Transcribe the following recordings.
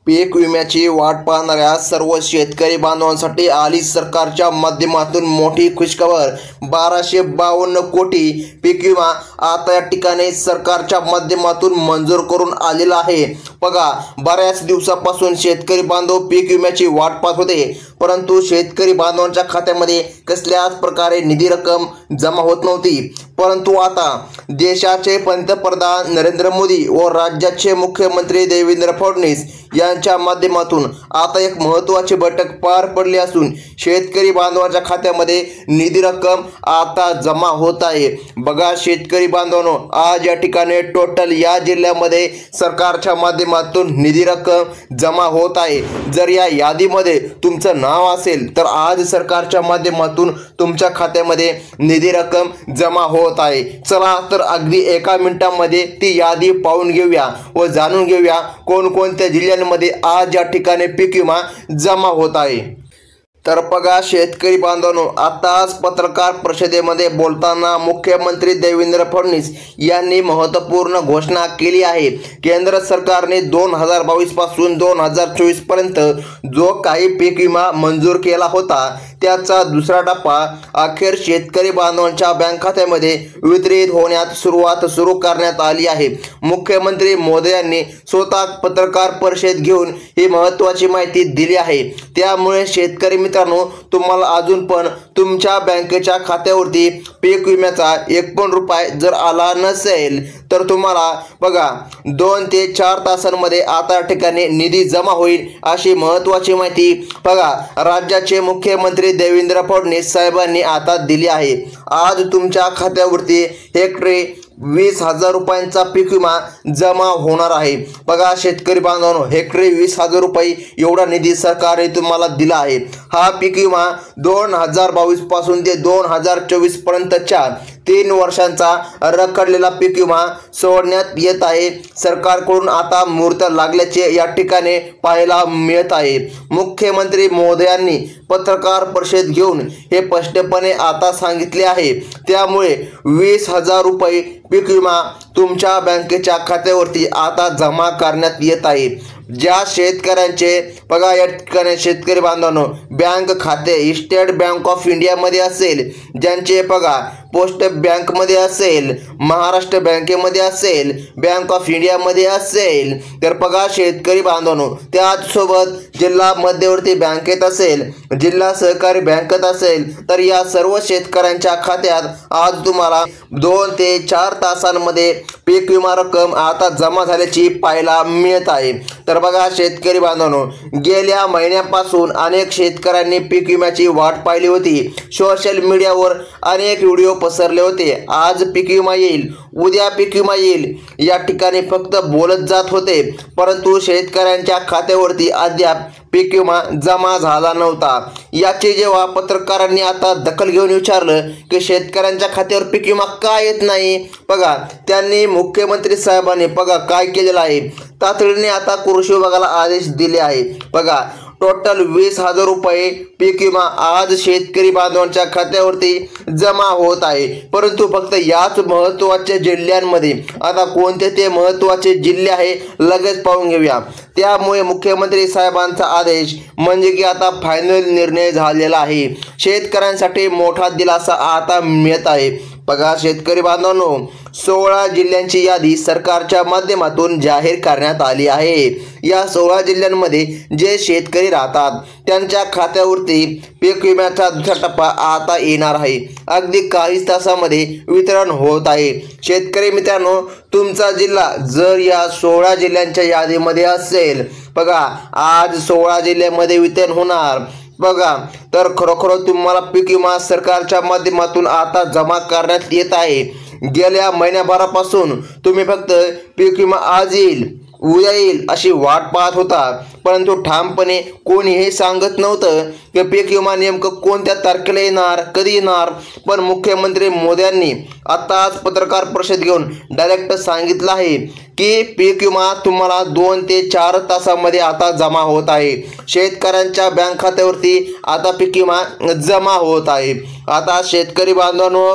पीक विम्याची वाट पाहणाऱ्या सर्व शेतकरी बांधवांसाठी आली सरकारच्या माध्यमातून मोठी खुशखबर। 1252 कोटी पीक विमा आता या ठिकाणी सरकारच्या माध्यमातून मंजूर करून आलेला आहे। बघा, बऱ्याच दिवसापासून शेतकरी बांधव पीक विम्याची वाट पाहत होते, परंतु शेतकरी बांधवांच्या खात्यामध्ये कसल्याच प्रकारे निधी रक्कम जमा होत नव्हती। परंतु आता देशाचे पंतप्रधान नरेंद्र मोदी व राज्याचे मुख्यमंत्री देवेंद्र फडणवीस यांच्या माध्यमातून आता एक महत्त्वाची बैठक पार पडली असून शेतकरी बांधवांच्या खात्यामध्ये निधी रक्कम आता जमा होत आहे। बघा शेतकरी बांधवांनो, आज या ठिकाणी टोटल या जिल्ह्यामध्ये सरकारच्या माध्यमातून निधी रक्कम जमा होत आहे। जर या यादीमध्ये तुमचं नाव असेल तर आज सरकारच्या माध्यमातून तुमच्या खात्यामध्ये निधी रक्कम जमा होत आहे। चला तर अगदी एका मिनिटामध्ये ती यादी पाहून घेऊया व जाणून घेऊया कोणकोणत्या जिल्ह्यांमध्ये आज या ठिकाणी पीक विमा जमा होत आहे। तर बघा शेतकरी बांधवांनो, आताच पत्रकार परिषदेमध्ये बोलताना मुख्यमंत्री देवेंद्र फडणवीस यांनी महत्त्वपूर्ण घोषणा केली आहे। केंद्र सरकारने 2022 पासून 2024 पर्यंत जो काही पीक विमा मंजूर केला होता त्याचा दुसरा टप्पा अखेर शेतकरी बांधवांच्या बँक खात्यामध्ये वितरित होण्यास सुरू करण्यात आली आहे। मुख्यमंत्री मोदी यांनी स्वतः पत्रकार परिषद घेऊन ही महत्त्वाची माहिती दिली आहे। त्यामुळे शेतकरी मित्रांनो, तुम्हाला अजून पण तुमच्या बँकेच्या खात्यावरती पीक विम्याचा 1 पण रुपया जर आला नसेल तर तुम्हाला बघा 2 ते 4 तासांमध्ये आता ठिकाणी निधी जमा होईल अशी महत्त्वाची माहिती बघा राज्याचे मुख्यमंत्री देवेंद्र फडणवीस साहेबांनी आता दिली आहे। आज तुमच्या खात्यावरती हेक्टरी 20,000 रुपयांचा पीक विमा जमा होणार आहे। बघा शेतकरी बांधवांनो, हेक्टरी 20,000 रुपये एवढा निधी सरकारने तुम्हाला दिला आहे। हा पीक विमा 2022 पासून ते 2024 पर्यंतच्या 3 वर्षांचा रखडलेला पीक विमा सोडण्यात येत आहे। सरकारकडून आता मुहूर्त लागल्याचे या ठिकाणी पाहायला मिळत आहे। मुख्यमंत्री मोदी यांनी पत्रकार परिषद घेऊन हे स्पष्टपणे आता सांगितले आहे। त्यामुळे 20,000 रुपये पीक विमा तुमच्या बँकेच्या खात्यावरती आता जमा करण्यात येत आहे। ज्या शेतकऱ्यांचे बघा या ठिकाणी शेतकरी बांधवांनो बँक खाते स्टेट बँक ऑफ इंडियामध्ये असेल, ज्यांचे बघा पोस्ट बँकमध्ये असेल, महाराष्ट्र बँकेमध्ये असेल, बँक ऑफ इंडियामध्ये असेल, तर बघा शेतकरी बांधवांनो त्याचसोबत जिल्हा मध्यवर्ती बँकेत असेल, जिल्हा सहकारी बँकेत असेल, तर या सर्व शेतकऱ्यांच्या खात्यात आज तुम्हाला 2 ते 4 तासांमध्ये पीक विमा रक्कम आता जमा झाल्याची पाहायला मिळत आहे। तर बघा शेतकरी बांधवांनो, गेल्या महिन्यापासून अनेक शेतकऱ्यांनी पीक विम्याची वाट पाहिली होती। सोशल मीडियावर अनेक व्हिडिओ पसरले होते। आज पीक विमा येईल, उद्या पीक विमा येईल या ठिकाणी फक्त बोलत जात होते, परंतु शेतकऱ्यांच्या खात्यावरती अद्याप पीक विमा जमा झाला नव्हता। याची जेव्हा पत्रकारांनी आता दखल घेऊन विचारलं की शेतकऱ्यांच्या खात्यावर पीक विमा का येत नाही, बघा त्यांनी मुख्यमंत्री साहेबांनी बघा काय केलेलं आहे, तातडीने आता कृषी विभागाला आदेश दिले आहे। बघा टोटल 20,000 रुपये पीक विमा आज शेतकरी बांधवांच्या खात्यावरती जमा होत आहे। परंतु फक्त याच महत्त्वाच्या जिल्ह्यांमध्ये आता कोणते ते महत्त्वाचे जिल्हे आहे लगेच पाहून घेऊया। त्यामुळे मुख्यमंत्री साहेबांचा आदेश म्हणजे की आता फायनल निर्णय झालेला आहे। शेतकऱ्यांसाठी मोठा दिलासा आता मिळत आहे। बघा शेतकरी बांधवांनो, 16 जिल्ह्यांची यादी सरकारच्या माध्यमातून जाहीर करण्यात आली आहे। या 16 जिल्ह्यांमध्ये जे शेतकरी राहतात त्यांच्या खात्यावरती पीक विम्याचा दुसरा टप्पा आता येणार आहे। अगदी काही तासामध्ये वितरण होत आहे। शेतकरी मित्रांनो, तुमचा जिल्हा जर या 16 जिल्ह्यांच्या यादीमध्ये असेल, बघा आज 16 जिल्ह्यामध्ये वितरण होणार बघा, तर खरोखर तुम्हाला पीक विमा सरकारच्या माध्यमातून आता जमा करण्यात येत आहे। गेल्या महिन्याभरापासून तुम्ही फक्त पीक विमा आज येईल उद्या येईल अशी वाट पाहत होता, परंतु ठामपणे कोणी हे सांगत नव्हतं की पीक विमा नेमकं कोणत्या तारखेला येणार, कधी येणार। पण मुख्यमंत्री मोदी यांनी आताच पत्रकार परिषद घेऊन डायरेक्ट सांगितलं आहे की पीक विमा तुम्हाला 2 ते 4 तासांमध्ये आता जमा होत आहे। शेतकऱ्यांच्या बँक खात्यावरती आता पीक विमा जमा होत आहे। आता शेतकरी बांधवांनो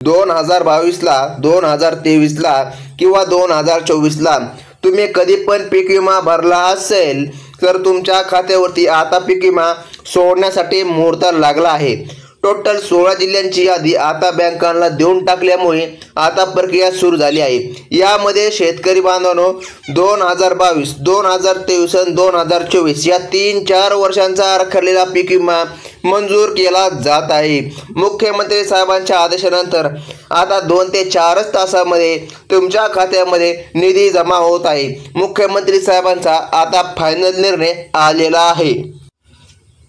2022 ला 2023 ला किंवा 2024 ला तुम्ही कधी पण पीक विमा भरला असेल तर तुमच्या खात्यावरती आता पीक विमा सोडण्यासाठी मुहूर्त लागला आहे। टोटल 16 जिल्ह्यांची यादी आता बँकांना देऊन टाकल्यामुळे आता प्रक्रिया सुरू झाली आहे। यामध्ये शेतकरी बांधवांनो 2022, 2023 आणि 2024 या 3-4 वर्षांचा रखडलेला पीक विमा मंजूर केला जात आहे। मुख्यमंत्री साहेबांच्या आदेशानंतर आता 2 ते 4 तासामध्ये तुमच्या खात्यामध्ये निधी जमा होत आहे। मुख्यमंत्री साहेबांचा आता फायनल निर्णय आलेला आहे।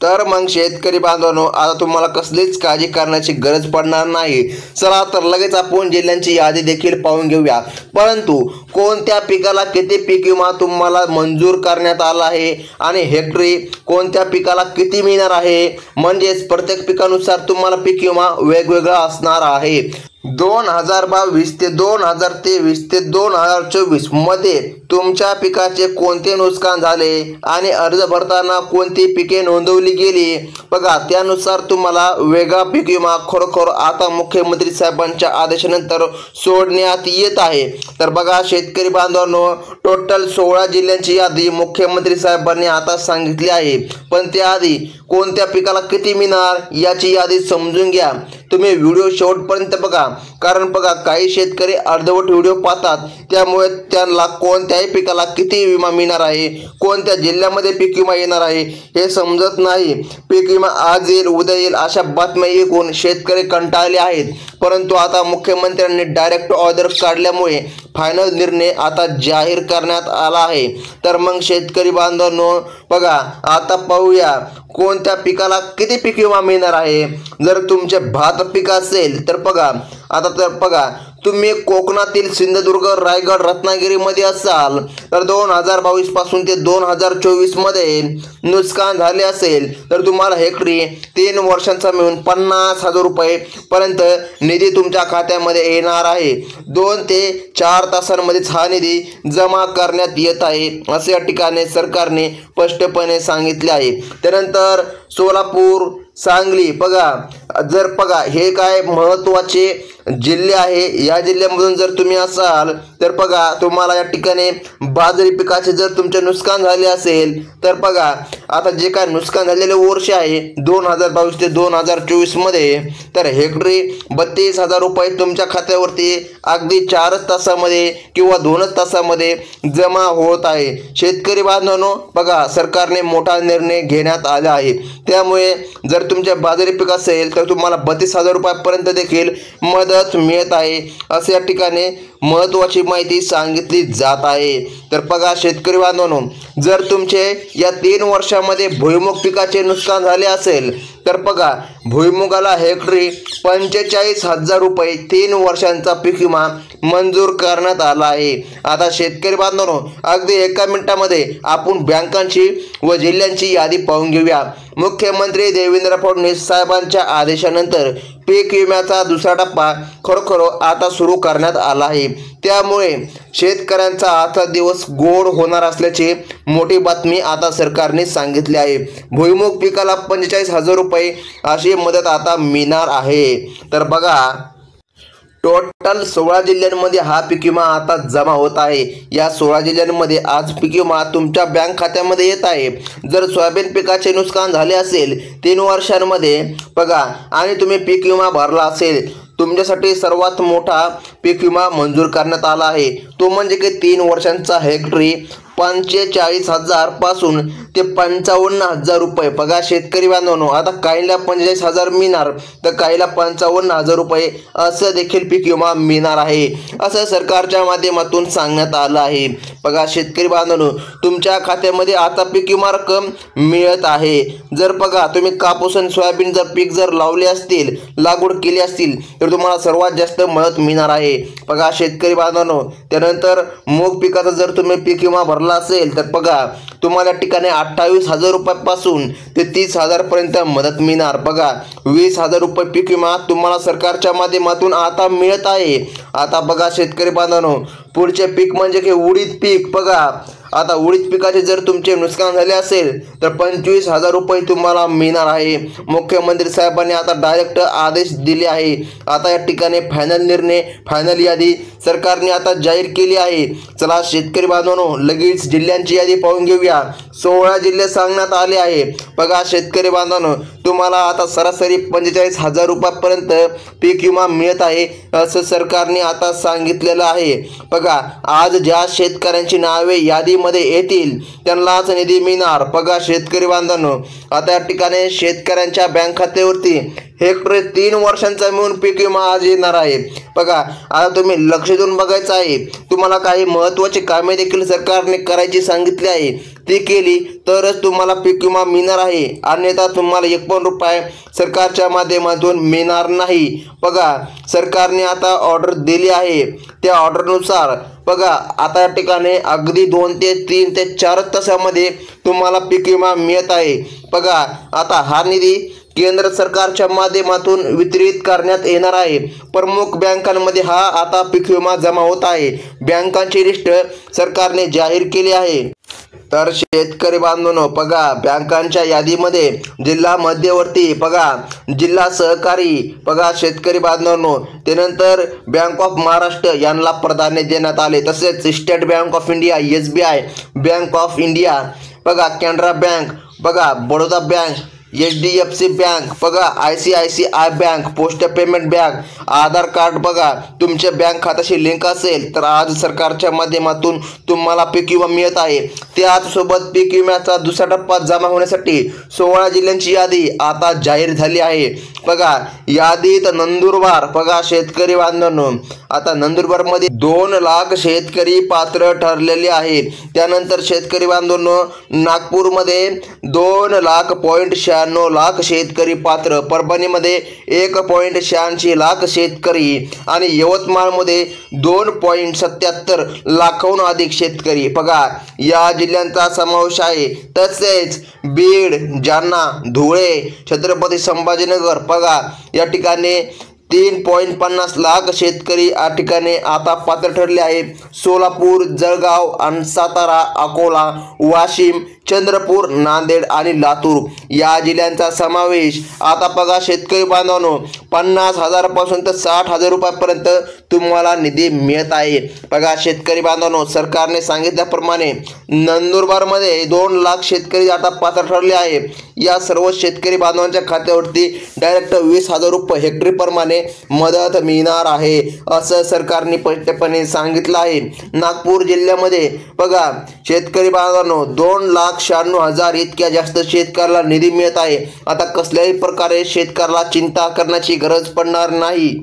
तर मग शेतकरी बांधवांनो आता तुम्हाला कसलीच काळजी करण्याची गरज पडणार नाही। चला तर लगेच आपण जिल्ह्यांची यादी देखील पाहून घेऊया। परंतु कोणत्या पिकाला किती पीक विमा तुम्हाला मंजूर करण्यात आला आहे आणि हेक्टरी कोणत्या पिकाला किती मिळणार आहे, म्हणजेच प्रत्येक पिकानुसार तुम्हाला पीक विमा वेगवेगळा असणार आहे। 2022 ते 2023 ते 2024 मध्ये तुमच्या पिकाचे कोणते नुकसान झाले आणि अर्ज भरताना कोणती पिके नोंदवली गेली बघा, त्यानुसार तुम्हाला वेगळा पीक विमा खरोखर आता मुख्यमंत्री साहेबांच्या आदेशानंतर सोडण्यात येत आहे। तर बघा शेतकरी बांधवांनो टोटल 16 जिल्ह्यांची यादी मुख्यमंत्री साहेबांनी आता सांगितली आहे। पण त्याआधी कोणत्या पिकाला किती मिळणार याची यादी समजून घ्या। तुम्ही व्हिडिओ शेवटपर्यंत बघा, कारण बघा काही शेतकरी अर्धवट व्हिडिओ पाहतात, त्यामुळे त्यांना कोणत्याही पिकाला किती विमा मिळणार आहे, कोणत्या जिल्ह्यामध्ये पीक विमा येणार आहे हे समजत नाही। पीक विमा आज येईल उद्या येईल अशा बातम्या ऐकून शेतकरी कंटाळले आहेत। परंतु आता मुख्यमंत्र्यांनी डायरेक्ट ऑर्डर काढल्यामुळे फायनल निर्णय आता जाहीर करण्यात आला आहे। तर मग शेतकरी बांधवांनो बघा आता पाहूया कोणत्या पिकाला किती पीक विमा मिळणार आहे। जर तुमचे भात पीक असेल तर बघा आता तर बघा तुम्ही कोकणातील सिंधुदुर्ग, रायगड, रत्नागिरीमध्ये असाल तर 2022 पासून ते 2024 मध्ये नुकसान झाले असेल तर तुम्हाला हेक्टरी 3 वर्षांचा मिळून 50,000 रुपये पर्यंत निधी तुमच्या खात्यामध्ये येणार आहे। 2 ते 4 तासांमध्येच हा निधी जमा करण्यात येत आहे असे या ठिकाणी सरकारने स्पष्टपणे सांगितले आहे। त्यानंतर सोलापूर, सांगली बघा, जर बघा हे काय महत्त्वाचे जिल्हे आहे। या जिल्ह्यामधून जर तुम्ही असाल तर बघा तुम्हाला या ठिकाणी बाजरी पिकाचे जर तुमचे नुकसान झाले असेल तर बघा आता जे काय नुकसान झालेले वर्ष आहे 2022 ते 2024 मध्ये तर हेक्टरी 32,000 रुपये तुमच्या खात्यावरती अगदी 4 तासामध्ये किंवा 2 तासामध्ये जमा होत आहे। शेतकरी बांधवांनो बघा सरकारने मोठा निर्णय घेण्यात आला आहे। त्यामुळे जर तुमचे बाजरी पीक असेल तर तुम्हाला 32,000 रुपयापर्यंत देखील मदत मिळत आहे असे या ठिकाणी महत्त्वाची माहिती सांगितली जात आहे। तर बघा शेतकरी बांधवांनो जर तुमचे या 3 वर्षामध्ये भुईमुग पिकाचे नुकसान झाले असेल तर बघा भुईमुगाला हेक्टरी 45,000 रुपये 3 वर्षांचा पीक विमा मंजूर करण्यात आला आहे। आता शेतकरी बांधवांनो अगदी एका मिनिटामध्ये आपण बँकांची व जिल्ह्यांची यादी पाहून घेऊया। मुख्यमंत्री देवेंद्र फडणवीस साहेबांच्या आदेशानंतर पीक विम्याचा दुसरा टप्पा खरोखर आता सुरू करण्यात आला आहे। त्यामुळे शेतकऱ्यांचा आजचा दिवस गोड होणार असल्याची मोठी बातमी आता सरकारने सांगितली आहे। भुईमुग पिकाला 45,000 रुपये अशी मदत आता मिळणार आहे। तर बघा टोटल 16 जिल्ह्यांमध्ये हा पीक विमा आता जमा होत आहे। या 16 जिल्ह्यांमध्ये आज पीक विमा तुमच्या बँक खात्यामध्ये येत आहे। जर सोयाबीन पिकाचे नुकसान झाले असेल 3 वर्षांमध्ये बघा आणि तुम्ही पीक विमा भरला असेल तुमच्यासाठी सर्वात मोठा पीक विमा मंजूर करण्यात आला आहे। तो म्हणजे की 3 वर्षांचा हेक्टरी 45,000 पासून ते 55,000 रुपये। बघा शेतकरी बांधवांनो आता काहीला 45,000 मिळणार तर काहीला 55,000 रुपये असं देखील पीक विमा मिळणार आहे असं सरकारच्या माध्यमातून सांगण्यात आलं आहे। बघा शेतकरी बांधवांनो तुमच्या खात्यामध्ये आता पीक विमा रक्कम मिळत आहे। जर बघा तुम्ही कापूस आणि सोयाबीन जर पीक जर लावले असतील, लागवड केली असतील तर तुम्हाला सर्वात जास्त मदत मिळणार आहे। बघा शेतकरी बांधवांनो त्यानंतर मूग पिकाचा जर तुम्ही पीक विमा भरला असेल तर बघा तुम्हाला ठिकाणी 28,000 रुपयापासून ते 30,000 पर्यंत मदत मिळणार। बघा 20,000 रुपये पीक विमा तुम्हाला सरकारच्या माध्यमातून आता मिळत आहे। आता बघा शेतकरी बांधवांनो पुढचे पीक म्हणजे की उडीद पीक बघा आता उडीद पिकाचे जर तुमचे नुकसान झाले असेल तर 25,000 रुपये तुम्हाला मिळणार आहे। मुख्यमंत्री साहेबांनी आता डायरेक्ट आदेश दिले आहे। आता या ठिकाणी फायनल निर्णय, फायनल यादी सरकारने आता जाहीर केली आहे। चला शेतकरी बांधवांनो, लगेच जिल्ह्यांची यादी पाहून घेऊया। 16 जिल्हे सांगण्यात आले आहे। बघा शेतकरी बांधवांनो, तुम्हाला आता सरासरी 45,000 रुपयापर्यंत पीक विमा मिळत आहे असं सरकारने आता सांगितलेलं आहे। बघा आज ज्या शेतकऱ्यांची नावे यादीमध्ये येतील त्यांनाच निधी मिळणार। बघा शेतकरी बांधवांनो, आता या ठिकाणी शेतकऱ्यांच्या बँक खात्यावरती हेक्टरी 3 वर्षांचा मिळून पीक विमा आज येणार आहे। बघा आता तुम्ही लक्ष देऊन बघायचं आहे। तुम्हाला काही महत्त्वाची कामे देखील सरकारने करायची सांगितली आहे, ती केली तरच तुम्हाला पीक विमा मिळणार आहे, अन्यथा तुम्हाला 1 पण रुपया सरकारच्या माध्यमातून मिळणार नाही। बघा सरकारने आता ऑर्डर दिली आहे, त्या ऑर्डरनुसार बघा आता या ठिकाणी अगदी 2 ते 3 ते 4 तासामध्ये तुम्हाला पीक विमा मिळत आहे। बघा आता हा निधी केंद्र सरकारच्या माध्यमातून वितरित करण्यात येणार आहे। प्रमुख बँकांमध्ये हा आता पीक विमा जमा होत आहे। बँकांची लिस्ट सरकारने जाहीर केली आहे। तर शेतकरी बांधवांनो, बघा बँकांच्या यादीमध्ये जिल्हा मध्यवर्ती, बघा जिल्हा सहकारी, बघा शेतकरी बांधवांनो, त्यानंतर बँक ऑफ महाराष्ट्र यांना प्राधान्य देण्यात आले। तसेच State Bank of India, SBI, Bank of India, बघा कॅनरा बँक, बघा बडोदा बँक, HDFC बँक, बघा ICICI Bank, Post Payment Bank, Aadhaar card बघा तुमच्या बँक खात्याशी लिंक असेल तर आज सरकारच्या माध्यमातून तुम्हाला पीक विमा मिळत आहे। त्याचसोबत पीक विम्याचा दुसरा टप्पा जमा होण्यासाठी 16 जिल्ह्यांची यादी आता जाहीर झाली आहे। बघा यादीत नंदुरबार, बघा शेतकरी बांधवांनो, आता नंदुरबारमध्ये 2 लाख शेतकरी पात्र ठरलेले आहेत। त्यानंतर शेतकरी बांधवांनो, नागपूरमध्ये 2,96,000 लाख शेतकरी पात्र, परभणीमध्ये 1,86 लाख शेतकरी आणि यवतमाळमध्ये 2,77 लाखाहून अधिक शेतकरी, बघा या जिल्ह्यांचा समावेश आहे। तसेच बीड, जालना, धुळे, छत्रपती संभाजीनगर, बघा या ठिकाणी 3,50 लाख शेतकरी या ठिकाणी आता पात्र ठरले आहे। सोलापूर, जळगाव आणि सातारा, अकोला, वाशिम, चंद्रपूर, नांदेड आणि लातूर या जिल्ह्यांचा समावेश आता बघा शेतकरी बांधवांनो, 50,000 पासून तर 60,000 रुपयापर्यंत तुम्हाला निधी मिळत आहे। बघा शेतकरी बांधवांनो, सरकारने सांगितल्याप्रमाणे नंदुरबारमध्ये 2 लाख शेतकरी आता पात्र ठरले आहे। या सर्व शेतकरी बांधवांच्या खात्यावरती डायरेक्ट 20,000 रुपये हेक्टरी प्रमाणे मदत मिळणार आहे असं सरकारने स्पष्टपणे सांगितलं आहे। नागपूर जिल्ह्यामध्ये बघा शेतकरी बांधवांनो 2,96,000 इतक्या जास्त शेतकऱ्याला निधी मिळत आहे। आता कसल्याही प्रकारे शेतकऱ्याला चिंता करण्याची गरज पडणार नाही।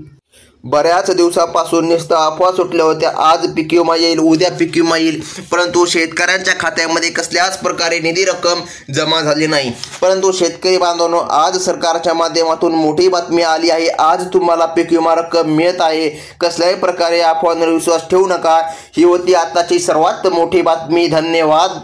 बऱ्याच दिवसापासून नुसतं अफवा सुटल्या होत्या, आज पीक विमा येईल, उद्या पीक विमा येईल, परंतु शेतकऱ्यांच्या खात्यामध्ये कसल्याच प्रकारे निधी रक्कम जमा झाली नाही। परंतु शेतकरी बांधवांनो, आज सरकारच्या माध्यमातून मोठी बातमी आली आहे। आज तुम्हाला पीक विमा रक्कम मिळत आहे। कसल्याही प्रकारे अफवांवर विश्वास ठेवू नका। ही होती आताची सर्वात मोठी बातमी। धन्यवाद।